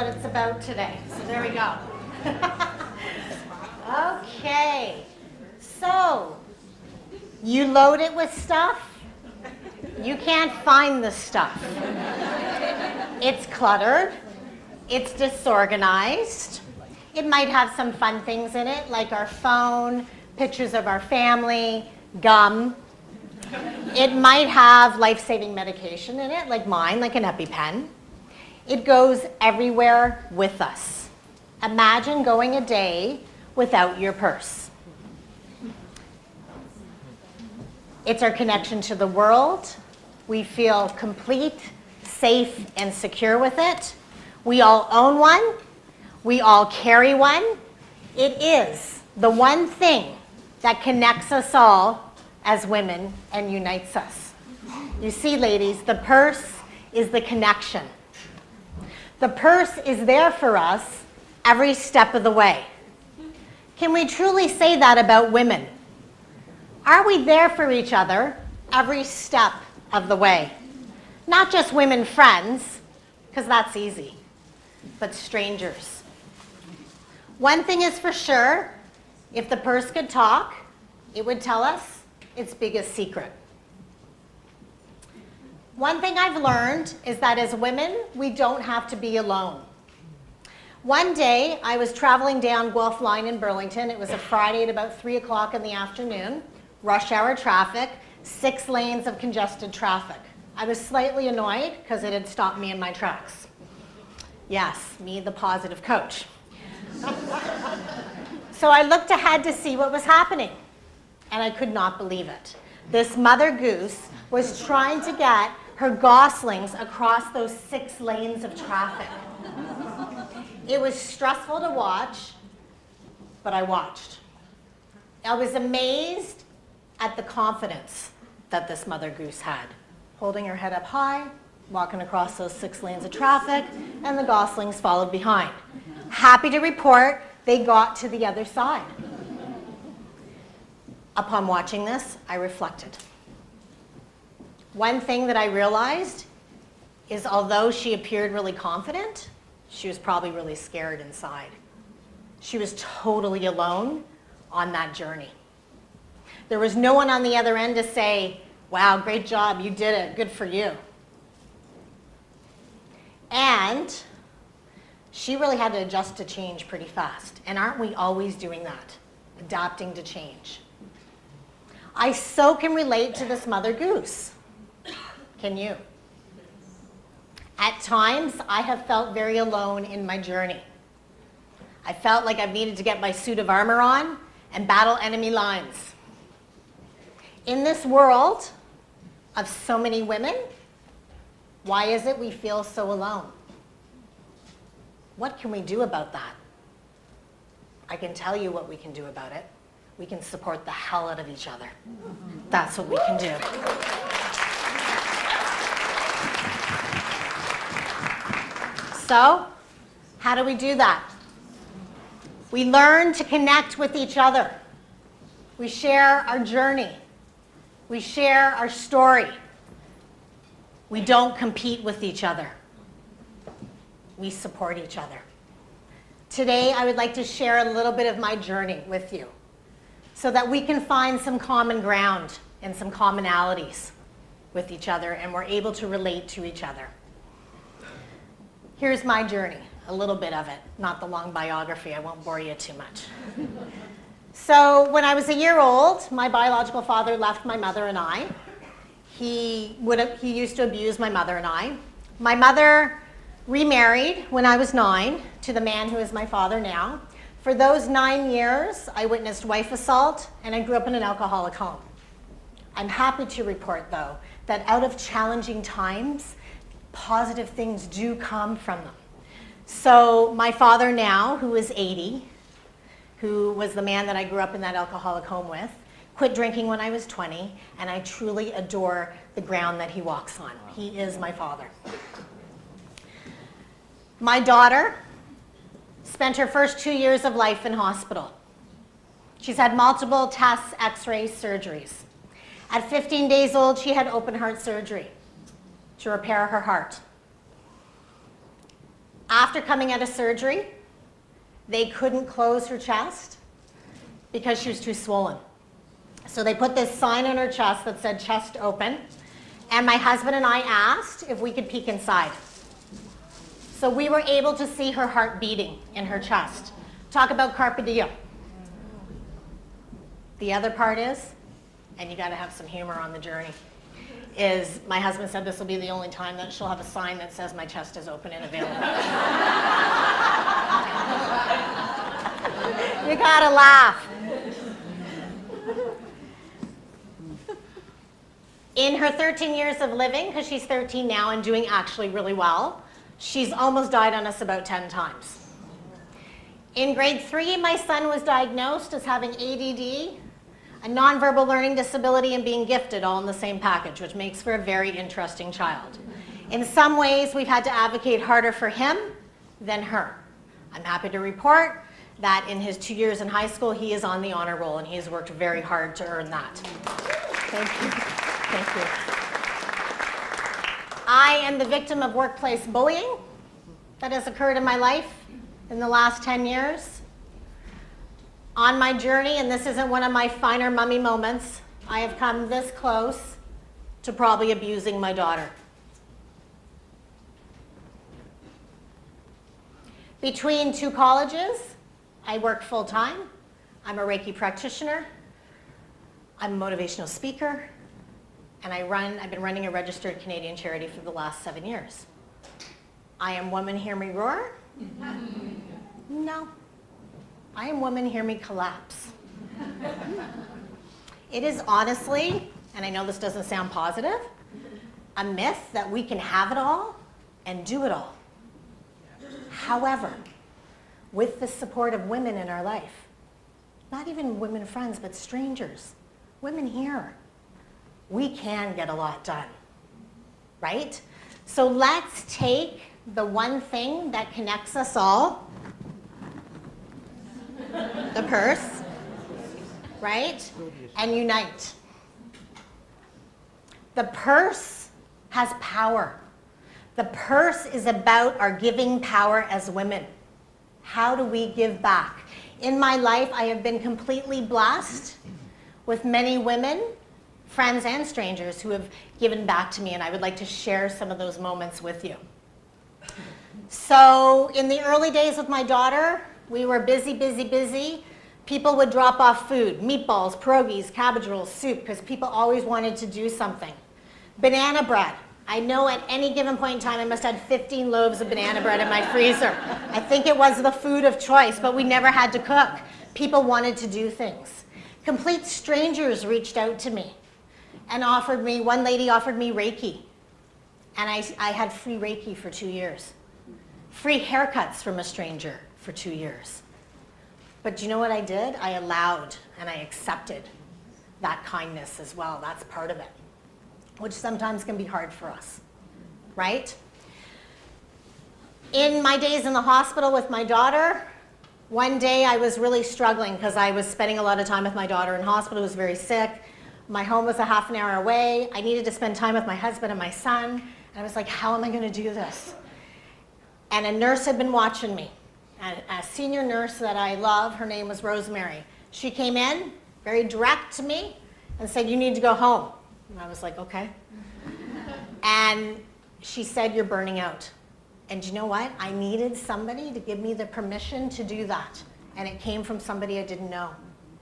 what it's about today. So there we go. Okay. So, you load it with stuff. You can't find the stuff. It's cluttered. It's disorganized. It might have some fun things in it, like our phone, pictures of our family, gum. It might have life-saving medication in it, like mine, like an EpiPen. It goes everywhere with us. Imagine going a day without your purse. It's our connection to the world. We feel complete, safe, and secure with it. We all own one. We all carry one. It is the one thing that connects us all as women and unites us. You see, ladies, the purse is the connection. The purse is there for us every step of the way. Can we truly say that about women? Are we there for each other every step of the way? Not just women friends, because that's easy, but strangers. One thing is for sure, if the purse could talk, it would tell us its biggest secret. One thing I've learned is that as women, we don't have to be alone. One day, I was traveling down Guelph Line in Burlington. It was a Friday at about 3 o'clock in the afternoon, rush hour traffic, 6 lanes of congested traffic. I was slightly annoyed because it had stopped me in my tracks. Yes, me, the positive coach. So I looked ahead to see what was happening, and I could not believe it. This mother goose was trying to get her goslings across those 6 lanes of traffic. It was stressful to watch, but I watched. I was amazed at the confidence that this mother goose had, holding her head up high, walking across those 6 lanes of traffic, and the goslings followed behind. Happy to report, they got to the other side. Upon watching this, I reflected. One thing that I realized is although she appeared really confident, she was probably really scared inside. She was totally alone on that journey. There was no one on the other end to say, wow, great job, you did it, good for you. And she really had to adjust to change pretty fast. And aren't we always doing that? Adapting to change. I so can relate to this mother goose. Can you? At times, I have felt very alone in my journey. I felt like I've needed to get my suit of armor on and battle enemy lines. In this world of so many women, why is it we feel so alone? What can we do about that? I can tell you what we can do about it. We can support the hell out of each other. That's what we can do. So, how do we do that? We learn to connect with each other. We share our journey. We share our story. We don't compete with each other. We support each other. Today, I would like to share a little bit of my journey with you so that we can find some common ground and some commonalities with each other, and we're able to relate to each other. Here's my journey, a little bit of it, not the long biography. I won't bore you too much. So when I was a year old, my biological father left my mother and I. He used to abuse my mother and I. My mother remarried when I was 9 to the man who is my father now. For those 9 years, I witnessed wife assault, and I grew up in an alcoholic home. I'm happy to report, though, that out of challenging times, positive things do come from them. So my father now, who is 80, who was the man that I grew up in that alcoholic home with, quit drinking when I was 20, and I truly adore the ground that he walks on. He is my father. My daughter spent her first 2 years of life in hospital. She's had multiple tests, x-rays, surgeries. At 15 days old, she had open heart surgery to repair her heart. After coming out of surgery, they couldn't close her chest because she was too swollen. So they put this sign on her chest that said chest open, and my husband and I asked if we could peek inside. So we were able to see her heart beating in her chest. Talk about carpe diem. The other part is, and you got to have some humor on the journey, is my husband said this will be the only time that she'll have a sign that says my chest is open and available. You got to laugh. In her 13 years of living, because she's 13 now and doing actually really well, she's almost died on us about 10 times. In grade 3, my son was diagnosed as having ADD, a nonverbal learning disability, and being gifted all in the same package, which makes for a very interesting child. In some ways, we've had to advocate harder for him than her. I'm happy to report that in his 2 years in high school, he is on the honor roll, and he has worked very hard to earn that. Thank you. Thank you. I am the victim of workplace bullying that has occurred in my life in the last 10 years. On my journey, and this isn't one of my finer mummy moments, I have come this close to probably abusing my daughter. Between 2 colleges, I work full-time. I'm a Reiki practitioner. I'm a motivational speaker. And I've been running a registered Canadian charity for the last 7 years. I am woman, hear me roar? No. I am woman, hear me collapse. It is honestly, and I know this doesn't sound positive, a myth that we can have it all and do it all. However, with the support of women in our life, not even women friends, but strangers, women here, we can get a lot done, right? So let's take the one thing that connects us all, the purse, right? And unite. The purse has power. The purse is about our giving power as women. How do we give back? In my life, I have been completely blessed with many women, friends and strangers, who have given back to me, and I would like to share some of those moments with you. So in the early days with my daughter, we were busy, busy, busy. People would drop off food, meatballs, pierogies, cabbage rolls, soup, because people always wanted to do something. Banana bread. I know at any given point in time I must have had 15 loaves of banana bread in my freezer. I think it was the food of choice, but we never had to cook. People wanted to do things. Complete strangers reached out to me and offered me, one lady offered me Reiki. And I had free Reiki for 2 years. Free haircuts from a stranger for 2 years. But do you know what I did? I allowed and I accepted that kindness as well. That's part of it, which sometimes can be hard for us, right? In my days in the hospital with my daughter, one day I was really struggling because I was spending a lot of time with my daughter in hospital. I was very sick. My home was a half an hour away. I needed to spend time with my husband and my son. And I was like, how am I going to do this? And a nurse had been watching me. A senior nurse that I love, her name was Rosemary. She came in, very direct to me, and said, you need to go home. And I was like, okay. And she said, you're burning out. And you know what? I needed somebody to give me the permission to do that. And it came from somebody I didn't know.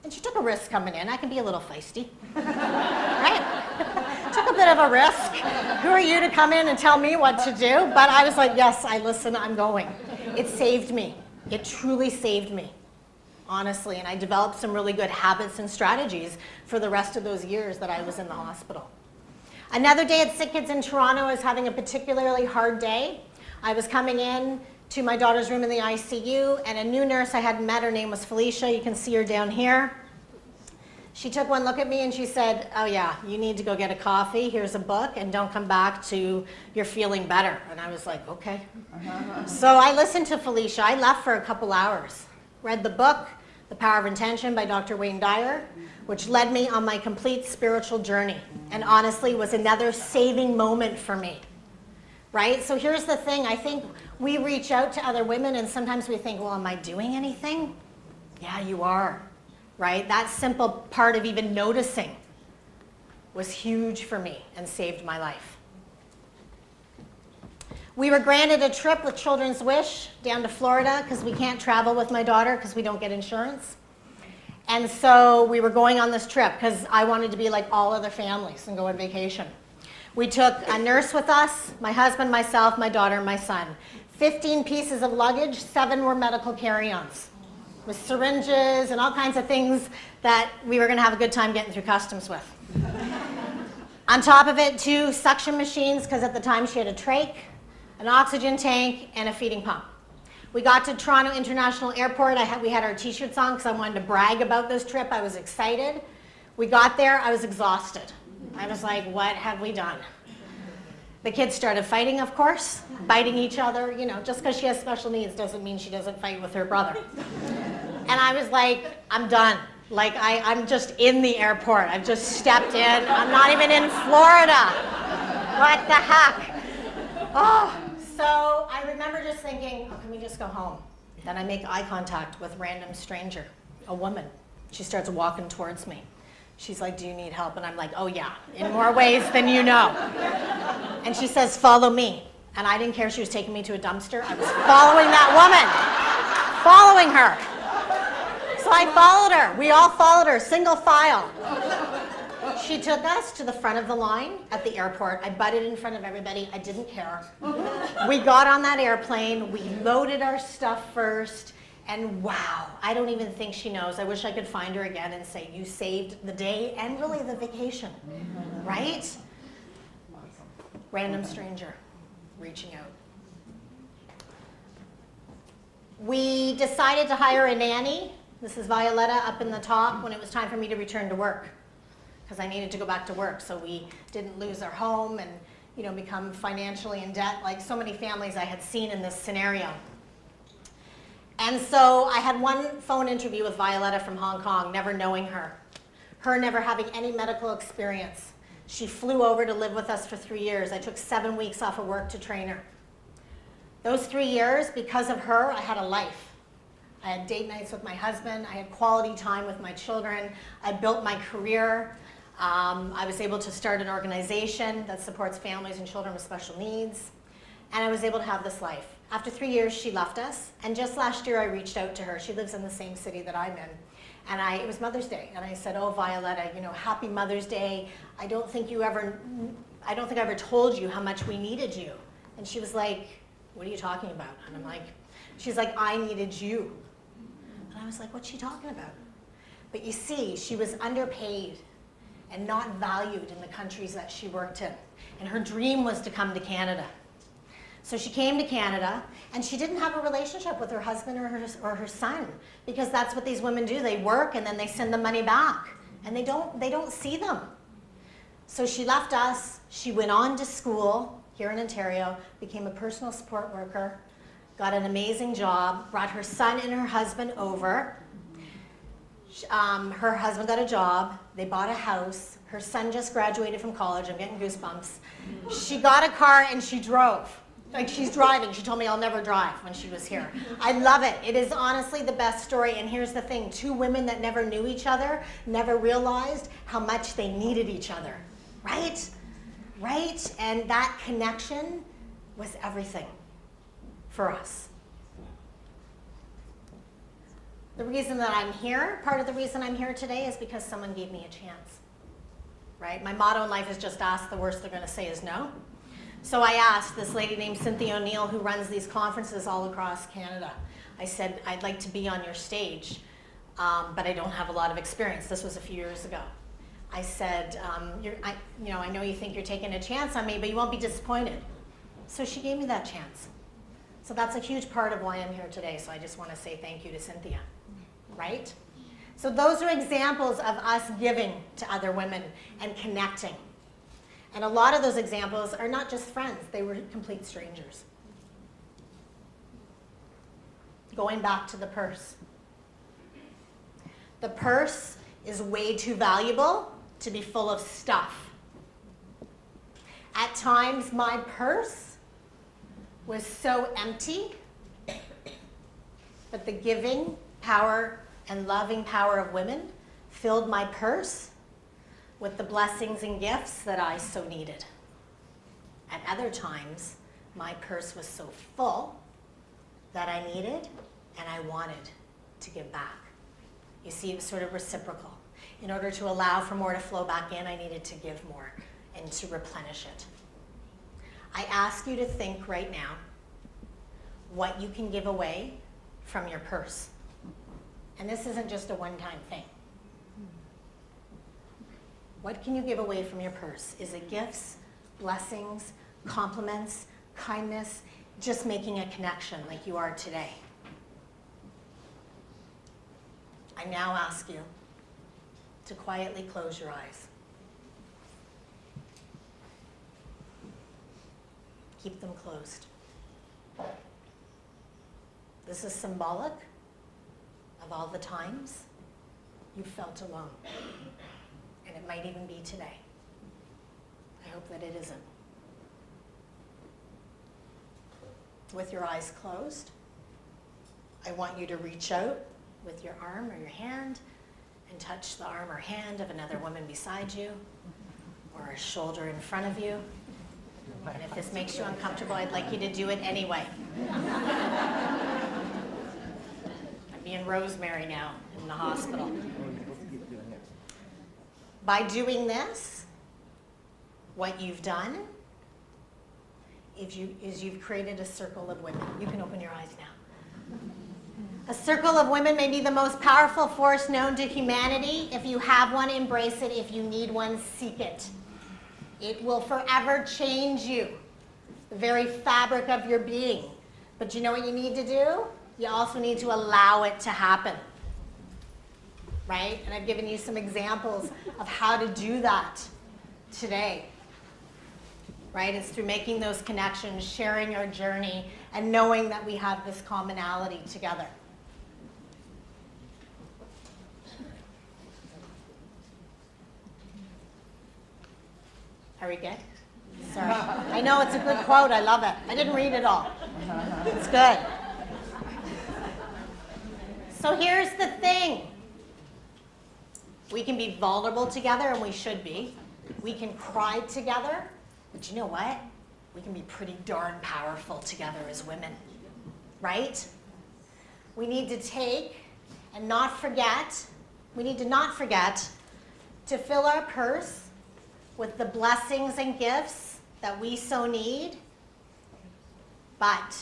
And she took a risk coming in. I can be a little feisty, right? Took a bit of a risk. Who are you to come in and tell me what to do? But I was like, yes, I listen, I'm going. It saved me. It truly saved me, honestly. And I developed some really good habits and strategies for the rest of those years that I was in the hospital. Another day at Sick Kids in Toronto, I was having a particularly hard day. I was coming in to my daughter's room in the ICU, and a new nurse I hadn't met, her name was Felicia. You can see her down here. She took one look at me and she said, oh yeah, you need to go get a coffee. Here's a book, and don't come back till you're feeling better. And I was like, okay. So I listened to Felicia. I left for a couple hours. Read the book, The Power of Intention by Dr. Wayne Dyer, which led me on my complete spiritual journey, and honestly was another saving moment for me. right? So here's the thing. I think we reach out to other women and sometimes we think, well, am I doing anything? Yeah, you are, right? That simple part of even noticing was huge for me and saved my life. We were granted a trip with Children's Wish down to Florida because we can't travel with my daughter because we don't get insurance. And so we were going on this trip because I wanted to be like all other families and go on vacation. We took a nurse with us, my husband, myself, my daughter, and my son. 15 pieces of luggage, 7 were medical carry-ons with syringes and all kinds of things that we were going to have a good time getting through customs with. On top of it, 2 suction machines because at the time she had a trach, an oxygen tank, and a feeding pump. We got to Toronto International Airport. We had our t-shirts on because I wanted to brag about this trip. I was excited. We got there. I was exhausted. I was like, what have we done? The kids started fighting, of course, biting each other. You know, just because she has special needs doesn't mean she doesn't fight with her brother. And I was like, I'm done. Like, I'm just in the airport. I've just stepped in. I'm not even in Florida. What the heck? Oh. So I remember just thinking, oh, can we just go home? Then I make eye contact with a random stranger, a woman. She starts walking towards me. She's like, do you need help? And I'm like, oh yeah, in more ways than you know. And she says, follow me. And I didn't care she was taking me to a dumpster. I was following that woman, following her. So I followed her. We all followed her, single file. She took us to the front of the line at the airport. I butted in front of everybody. I didn't care. We got on that airplane. We loaded our stuff first. And wow, I don't even think she knows. I wish I could find her again and say, you saved the day and really the vacation, right? Random stranger reaching out. We decided to hire a nanny. This is Violetta up in the top when it was time for me to return to work, because I needed to go back to work so we didn't lose our home and, you know, become financially in debt like so many families I had seen in this scenario. And so I had one phone interview with Violetta from Hong Kong, never knowing her. Her never having any medical experience. She flew over to live with us for 3 years. I took 7 weeks off of work to train her. Those 3 years, because of her, I had a life. I had date nights with my husband. I had quality time with my children. I built my career. I was able to start an organization that supports families and children with special needs. And I was able to have this life. After 3 years, she left us. And just last year, I reached out to her. She lives in the same city that I'm in. And it was Mother's Day. And I said, oh, Violetta, you know, happy Mother's Day. I don't think I ever told you how much we needed you. And she was like, what are you talking about? And I'm like, she's like, I needed you. And I was like, what's she talking about? But you see, she was underpaid and not valued in the countries that she worked in. And her dream was to come to Canada. So she came to Canada, and she didn't have a relationship with her husband or her son, because that's what these women do. They work, and then they send the money back, and they don't see them. So she left us. She went on to school here in Ontario, became a personal support worker, got an amazing job, brought her son and her husband over. Her husband got a job. They bought a house. Her son just graduated from college. I'm getting goosebumps. She got a car, and she drove. Like, she's driving. She told me I'll never drive when she was here. I love it. It is honestly the best story. And here's the thing. 2 women that never knew each other, never realized how much they needed each other. Right? Right? And that connection was everything for us. The reason that I'm here, part of the reason I'm here today, is because someone gave me a chance. Right? My motto in life is just ask. The worst they're going to say is no. So I asked this lady named Cynthia O'Neill, who runs these conferences all across Canada. I said, I'd like to be on your stage, but I don't have a lot of experience. This was a few years ago. I said, I know you think you're taking a chance on me, but you won't be disappointed. So she gave me that chance. So that's a huge part of why I'm here today. So I just want to say thank you to Cynthia, right? So those are examples of us giving to other women and connecting. And a lot of those examples are not just friends, they were complete strangers. Going back to the purse. The purse is way too valuable to be full of stuff. At times, my purse was so empty, but the giving power and loving power of women filled my purse with the blessings and gifts that I so needed. At other times, my purse was so full that I needed and I wanted to give back. You see, it was sort of reciprocal. In order to allow for more to flow back in, I needed to give more and to replenish it. I ask you to think right now what you can give away from your purse. And this isn't just a one-time thing. What can you give away from your purse? Is it gifts, blessings, compliments, kindness, just making a connection like you are today? I now ask you to quietly close your eyes. Keep them closed. This is symbolic of all the times you felt alone. And it might even be today. I hope that it isn't. With your eyes closed, I want you to reach out with your arm or your hand and touch the arm or hand of another woman beside you or a shoulder in front of you. And if this makes you uncomfortable, I'd like you to do it anyway. I'm being Rosemary now in the hospital. By doing this, what you've done is you've created a circle of women. You can open your eyes now. A circle of women may be the most powerful force known to humanity. If you have one, embrace it. If you need one, seek it. It will forever change you, the very fabric of your being. But you know what you need to do? You also need to allow it to happen. Right? And I've given you some examples of how to do that today. Right? It's through making those connections, sharing our journey, and knowing that we have this commonality together. Are we good? Sorry. I know it's a good quote. I love it. I didn't read it all. It's good. So here's the thing. We can be vulnerable together, and we should be. We can cry together. But you know what? We can be pretty darn powerful together as women. Right? We need to take and not forget. We need to not forget to fill our purse with the blessings and gifts that we so need. But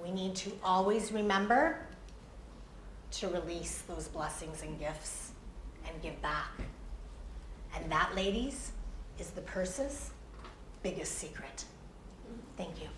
we need to always remember to release those blessings and gifts and give back. And that, ladies, is the purse's biggest secret. Thank you.